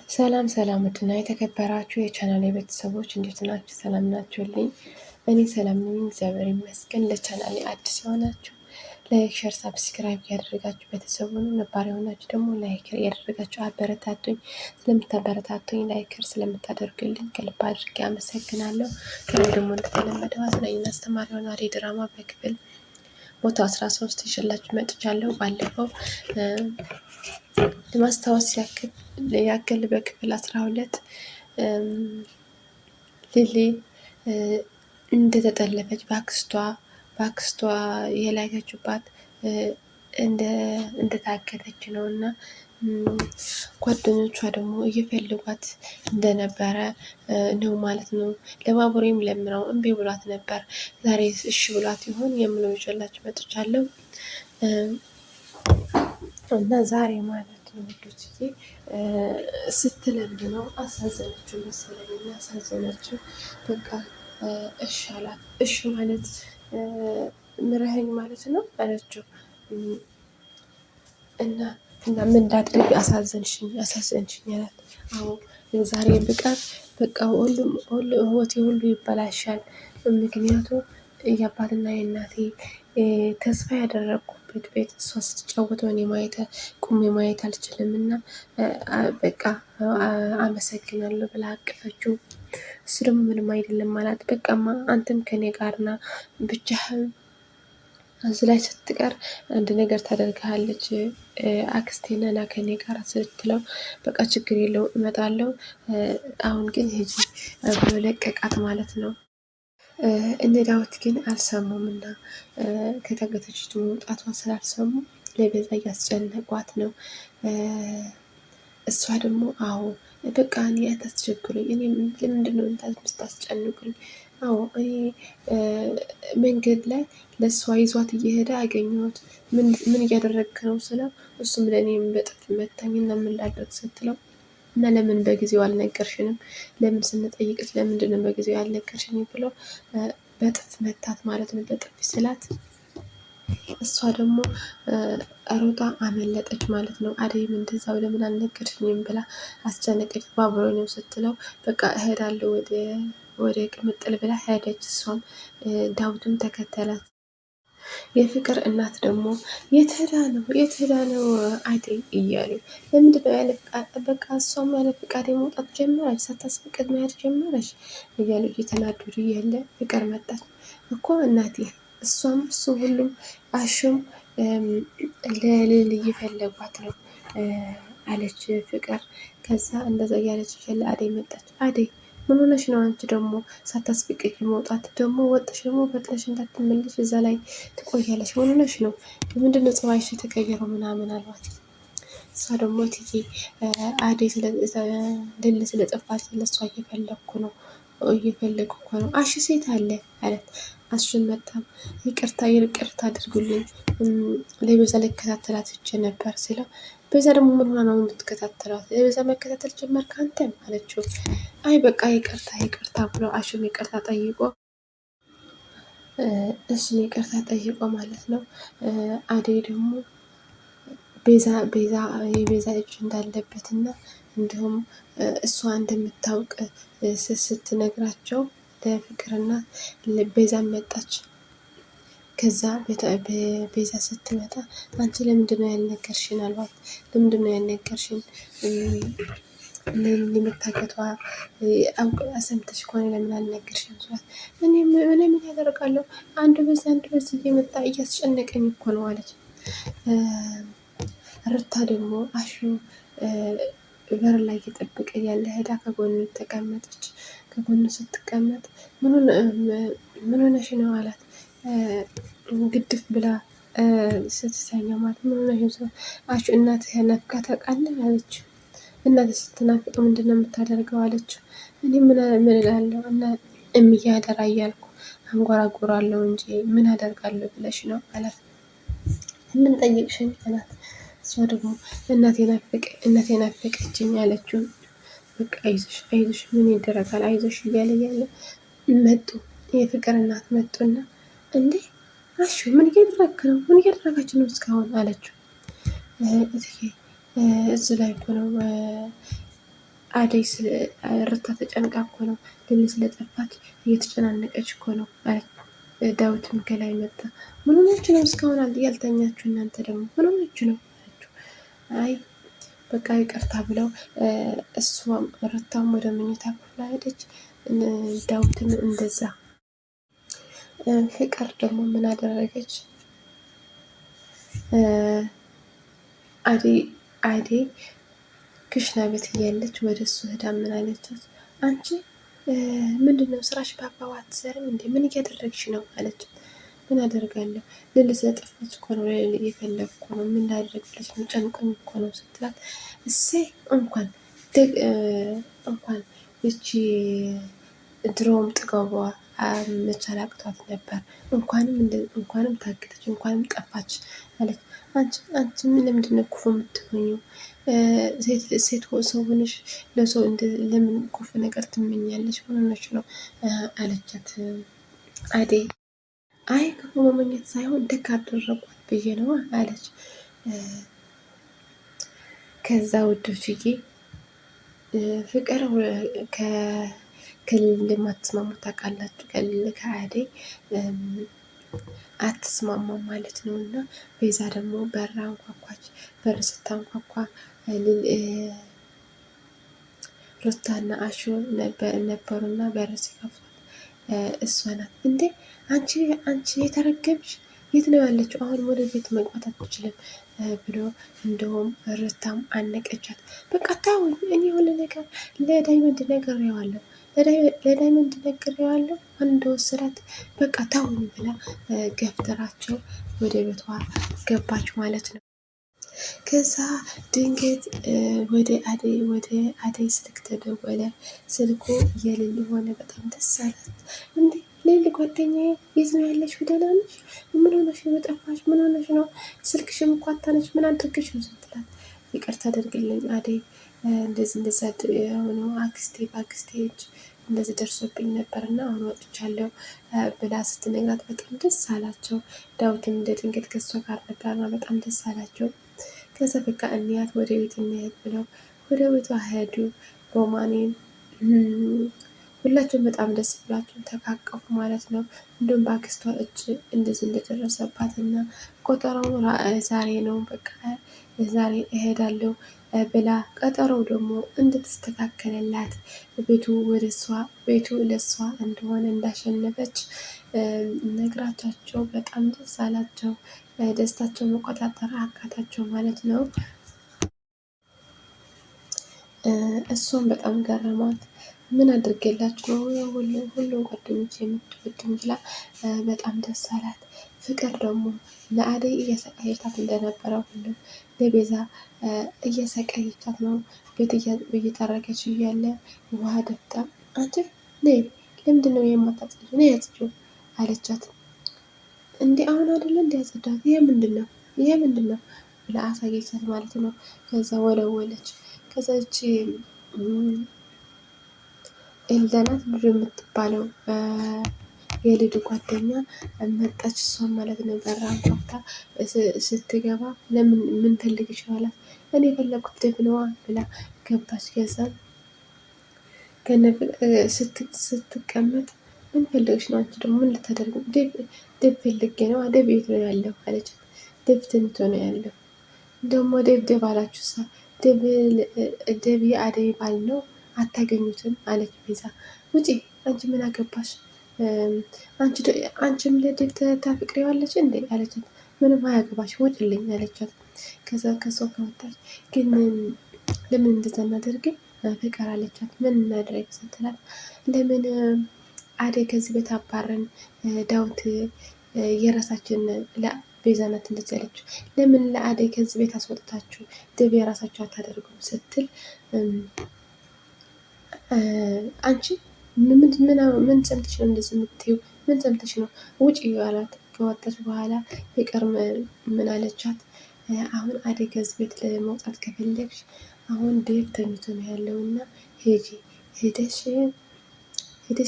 ሰላም ሰላም ውድና የተከበራችሁ የቻናል ቤተሰቦች እንዴት ናችሁ? ሰላም ናችሁልኝ? እኔ ሰላም ነኝ፣ እግዚአብሔር ይመስገን። ለቻናሌ አዲስ የሆናችሁ ላይክ፣ ሸር፣ ሳብስክራይብ ያደረጋችሁ ቤተሰቡን፣ ነባር የሆናችሁ ደግሞ ላይክ ያደረጋችሁ አበረታቱኝ። ስለምታበረታቱኝ ላይክር ስለምታደርግልኝ ከልብ አድርጌ አመሰግናለሁ። ከላይ ደግሞ እንደተለመደው አዝናኝና አስተማሪ የሆነ አደይ ድራማ በክፍል 113 ይዤላችሁ መጥቻለሁ። ባለፈው ለማስታወስ ያክል በክፍል 12 ሊሊ እንደተጠለፈች በአክስቷ የላከችባት እንደታገተች ነው እና ጓደኞቿ ደግሞ እየፈልጓት እንደነበረ ነው ማለት ነው። ለባቡሬም ለምነው እምቢ ብሏት ነበር። ዛሬ እሺ ብሏት ይሆን የምለው ይዤላችሁ መጥቻለሁ እና ዛሬ ማለት ነው ውዶችዬ ስትለምድ ነው አሳዘነችው መሰለኝ እና አሳዘነችው። በቃ እሺ አላት። እሺ ማለት ምረኸኝ ማለት ነው አለችው። እና ምን እንዳድርግ አሳዘንሽኝ አላት። አዎ ዛሬ ብቀር በቃ ሁሉም ህይወቴ ሁሉ ይበላሻል። ምክንያቱም የአባትና የእናቴ ተስፋ ያደረግኩበት ቤት እሷ ስትጫወት እኔ ቁሜ ማየት አልችልም እና በቃ አመሰግናለሁ ብላ አቀፈችው። እሱ ደግሞ ምንም አይደለም አላት። በቃማ አንተም ከኔ ጋርና ብቻህን እዚህ ላይ ስትቀር አንድ ነገር ታደርግሃለች አክስቴና ና ከኔ ጋር ስትለው በቃ ችግር የለው እመጣለሁ፣ አሁን ግን ሂጂ ብሎ ለቀቃት ማለት ነው። እነ ዳዊት ግን አልሰሙም እና ከታገተች መውጣቷን ስላልሰሙ ለቤዛ እያስጨነቋት ነው። እሷ ደግሞ አዎ በቃ እኔ አታስቸግሩኝ፣ እኔ ለምንድን ነው የምታስጨንቁኝ? አዎ እኔ መንገድ ላይ ለእሷ ይዟት እየሄደ አገኘሁት። ምን እያደረግክ ነው ስለው እሱም ለእኔም በጥፍ መታኝ እና ምን ላድርግ ስትለው እና ለምን በጊዜው አልነገርሽንም? ለምን ስንጠይቅሽ ለምንድን ነው በጊዜው ያልነገርሽኝ? ብለው በጥፍ መታት ማለት ነው። በጥፍ ስላት እሷ ደግሞ ሮጣ አመለጠች ማለት ነው። አደይም እንደዛው ለምን አልነገርሽኝም ብላ አስጨነቀች። ባቡሬ ነው ስትለው በቃ እሄዳለሁ ወደ ቅምጥል ብላ ሄደች። እሷም ዳዊትም ተከተላት። የፍቅር እናት ደግሞ የት ሄዳ ነው አደይ እያሉ ለምንድነው ያለ በቃ እሷም ያለ ፍቃድ መውጣት ጀመረች፣ ሳታስፈቅድ መሄድ ጀመረች እያሉ እየተናደዱ እያለ ፍቅር መጣች እኮ እናቴ። እሷም እሱ ሁሉም አሹም ለልል እየፈለጓት ነው አለች ፍቅር። ከዛ እንደዛ እያለች እያለ አደይ መጣች። አደይ ምን ሆነሽ ነው አንቺ ደግሞ ሳታስፈቅጂ መውጣት? ደግሞ ወጥሽ ደግሞ ፈጥነሽ እንዳትመለሽ እዛ ላይ ትቆያለሽ። ምን ሆነሽ ነው? ምንድነው ፀባይሽ የተቀየረው? ምናምን አሏት። እሷ ደግሞ እትዬ አደይ ልል ስለጠፋች ለእሷ እየፈለግኩ ነው። አሽ ሴት አለ አለት። አሹን መጣም ይቅርታ አድርጉልኝ ለቤዛ ልከታተላት እጄ ነበር ሲለው በዛ ደግሞ ምን ሆና ነው የምትከታተላት? በዛ መከታተል ጀመርክ አንተም አለችው። አይ በቃ ይቅርታ ብሎ አሹም ይቅርታ ጠይቆ ማለት ነው። አደይ ደግሞ የቤዛ እጅ እንዳለበት እና እንዲሁም እሷ እንደምታውቅ ስትነግራቸው ለፍቅርና ቤዛ መጣች። ከዛ ቤዛ ስትመጣ አንቺ ለምንድነው ያልነገርሽን አሏት። ለምንድነው ያልነገርሽን? ለመታገቷ ሰምተሽ ከሆነ ለምን አልነገርሽም ስላት እኔ ምን ያደርጋለሁ አንድ በዚህ እየመጣ እያስጨነቀኝ እኮ ነው አለች። ርታ ደግሞ አሹ በር ላይ እየጠበቀ ያለ ሄዳ ከጎኑ ተቀመጠች። ከጎኑ ስትቀመጥ ምን ሆነሽ ነው አላት። ግድፍ ብላ ስትተኛ ማለት ምን ሆነሽ ነው? አሹ እናትህ ናፍቃ ታውቃለህ አለችው። እናትህ ስትናፍቅ ምንድን ነው የምታደርገው አለችው። እኔ ምን እላለሁ እና እያደራ እያልኩ አንጎራጉራለሁ እንጂ ምን አደርጋለሁ ብለሽ ነው አላት። ምን ጠይቅሽኝ አላት። እሷ ደግሞ እናቴ ናፈቀችኝ አለችው። በቃ አይዞሽ ምን ይደረጋል አይዞሽ እያለ መጡ። የፍቅር እናት መጡና እንዴ አሹ ምን እያደረጋችሁ ነው እስካሁን አለችው። እዚህ ላይ እኮ ነው አደይ ርታ ተጨንቃ እኮ ነው ሊሊ ስለጠፋች እየተጨናነቀች እኮ ነው ማለት ዳዊትም ከላይ መጣ። ምን ሆናችሁ ነው እስካሁን ያልተኛችሁ? እናንተ ደግሞ ምን ሆናችሁ ነው አለችው። አይ በቃ ይቅርታ ብለው እሷም ርታም ወደ መኝታ ክፍል ሄደች። ዳዊትም እንደዛ። ፍቅር ደግሞ ምን አደረገች? አደይ ክሽና ቤት እያለች ወደ እሱ ሄዳ ምን አለቻት? አንቺ ምንድነው ስራሽ በአግባቡ አትሰሪም እንዴ? ምን እያደረግሽ ነው አለቻት። ምን አደርጋለሁ ልል ስለጠፋች እኮ ነው የፈለግኩ እኮ ነው ምን ላደርግ ብለሽ ነው ጨንቆኝ እኮ ነው ስትላት፣ እሰይ እንኳን ይቺ ድሮም ጥገቧ መቻል አቅቷት ነበር። እንኳንም ታገተች እንኳንም ጠፋች አለች። አንቺ ለምንድን ነው ክፉ የምትሆኚው? ሴት ሰው ሆነሽ ለሰው ለምን ክፉ ነገር ትመኛለች? ምን ሆነሽ ነው አለቻት አደይ። አይ ክፉ መመኘት ሳይሆን ደግ አደረጓት ብዬ ነው አለች። ከዛ ውዶችዬ ፍቅር ከልል እንደማትስማሙ ታውቃላችሁ። ከልል ከአደይ አትስማማም ማለት ነው። እና ቤዛ ደግሞ በር አንኳኳች። በር ስታንኳኳ ሩታና አሹ ነበሩና በር ሲከፍቷት እሷ ናት። እንዴ አንቺ የተረገምሽ የት ነው ያለችው? አሁን ወደ ቤት መግባት አትችልም ብሎ እንደውም ሩታም አነቀቻት። በቃ ታውኝ እኔ ሁሉ ነገር ለዳይመንድ ነግሬዋለሁ ለዳይመንድ ነግሬዋለሁ እንደወሰዳት በቃ ታውኝ ብላ ገፍትራቸው ወደ ቤቷ ገባች ማለት ነው። ከዛ ድንገት ወደ አደይ ስልክ ተደወለ። ስልኩ የልል ሆነ። በጣም ደስ አላት። እንዴ ልል ጓደኛዬ የት ነው ያለሽው? ደህና ነሽ? ምን ሆነሽ ነው የጠፋሽ? ምን ሆነሽ ነው? ስልክሽም እኮ አታነሽ። ምን አድርገሽ ነው ስትላት፣ ይቅርታ አደርግልኝ አደይ እንደዛ የሆነው አክስቴ በአክስቴ እጅ እንደዚህ ደርሶብኝ ነበር እና አሁን ወጥቻለሁ ብላ ስትነግራት በጣም ደስ አላቸው። ዳዊትም እንደ ድንገት ከሷ ጋር ነበርና በጣም ደስ አላቸው። ከዛ በቃ እንያት ወደ ቤት እንሄድ ብለው ወደ ቤቷ ሄዱ። ሮማኔም ሁላቸውም በጣም ደስ ብላቸው ተቃቀፉ ማለት ነው። እንዲሁም በአክስቷ እጅ እንደዚህ እንደደረሰባት እና ቆጠራው ዛሬ ነው በቃ ዛሬ እሄዳለሁ ብላ ቀጠሮው ደግሞ እንድትስተካከልላት ቤቱ ለሷ እንደሆነ እንዳሸነፈች ነግራቻቸው በጣም ደስ አላቸው። ደስታቸው መቆጣጠር አቃታቸው ማለት ነው። እሷም በጣም ገረማት። ምን አድርጌላችሁ ነው ሁሉም ጓደኞች የምትወድም ብላ በጣም ደስ አላት። ፍቅር ደግሞ ለአደይ እየሰቃየቻት እንደነበረ ሁሉም ለቤዛ እየሰቃየቻት ነው። ቤት እየጠረገች እያለ ውሃ ደፍታ አንቺ ነይ ለምንድን ነው የማታጸጂው? ነይ አጽጂው አለቻት። እንዴ አሁን አይደለ እንዲ ያጸዳት ይሄ ምንድን ነው ብላ አሳየቻት ማለት ነው። ከዛ ወለወለች። ከዛች ኤልዳናት ልጅ የምትባለው የልዱ ጓደኛ መጣች። እሷን ማለት ነው በራ አንኳኩታ ስትገባ ለምን ምን ፈልግሽ አላት። እኔ የፈለኩት ደብ ነዋ ብላ ገባች። ከዛ ስትቀመጥ ምን ፈልግሽ ነው? አንቺ ደግሞ ምን ልታደርጉ? ደብ ፈልጌ ነው። ደብ የት ነው ያለው አለቻት። ደብ ትንቶ ነው ያለው። ደግሞ ደብ አላችሁ ሳ ደብ የአደይ ባል ነው አታገኙትም አለች ቤዛ። ውጪ አንቺ ምን አገባሽ? አንቺም ለደብ ታፍቅሪዋለች እንዴ አለቻት። ምንም አያገባሽ ውጭልኝ አለቻት። ከዛ ከሷ ከወጣች ግን ለምን እንደዛ እናደርግም ፍቅር አለቻት። ምን እናድረግ ስትላት ለምን አደይ ከዚህ ቤት አባረን ዳዊት የራሳችን ቤዛ ናት እንደዚህ ያለችው። ለምን ለአደይ ከዚህ ቤት አስወጥታችሁ ደብ የራሳችሁ አታደርጉም ስትል አንቺ ምን ሰምተሽ ነው እንደዚህ የምትይው? ምን ሰምተሽ ነው? ውጪ አላት። ከወጣች በኋላ ፍቅር ምን አለቻት? አሁን አደይ ከዚህ ቤት ለመውጣት ከፈለግሽ አሁን ደብ ተኝቶ ነው ያለው እና ሄደሽ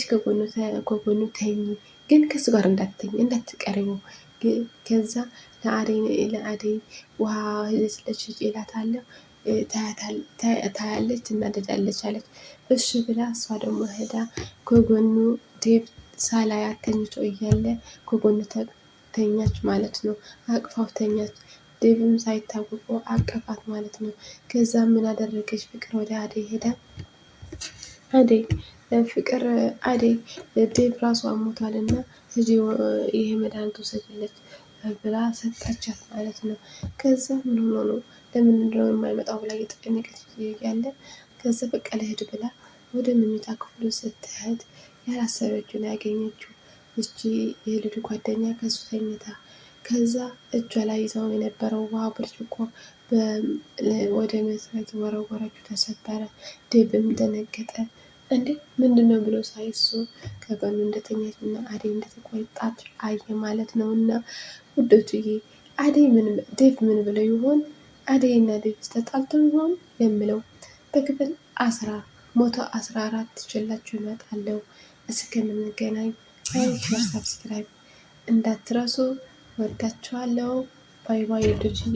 ከጎኑ ተኝ፣ ግን ከሱ ጋር እንዳትቀርቡ። ከዛ ለአደይ ውሃ ስለች እላታለሁ ታያለች፣ እናደዳለች አለች። እሺ ብላ እሷ ደግሞ ሄዳ ከጎኑ ዴቭ ሳላያት ተኝቶ እያለ ከጎኑ ተኛች ማለት ነው። አቅፋው ተኛች። ዴቭም ሳይታወቀው አቀፋት ማለት ነው። ከዛ ምን አደረገች ፍቅር ወደ አደይ ሄዳ አደይ ዴቭ ራሱ አሞቷል እና ይሄ መድኃኒት ውሰጅለት ብላ ሰጠቻት ማለት ነው። ከዛ ምን ሆኖ ነው ለምንድነው የማይመጣው ብላ እየተጨነቀች እያለ ከዛ በቃ ልሂድ ብላ ወደ መኝታ ክፍሉ ስትሄድ ያላሰበችውን ያገኘችው እቺ የልዱ ጓደኛ ከሱ ተኝታ ከዛ እጇ ላይ ይዘው የነበረው ውሃ ብርጭቆ ወደ መሬት ወረወረችው፣ ተሰበረ። ዴቭም ደነገጠ። እንዴ ምንድነው ብሎ ሳይሱ ከጎኑ እንደተኛች እና አደይ እንደተቆጣች አየ ማለት ነው። እና ውዶችዬ ዴቭ ምን ብለው ይሆን? አደይ እና ዴቭ ተጣልተው ይሆን የምለው በክፍል 14 ይዤላችሁ እመጣለሁ። እስከምንገናኝ ላይክ፣ ሼር፣ ሰብስክራይብ እንዳትረሱ። ወዳችኋለሁ። ባይ ባይ ውዶችዬ።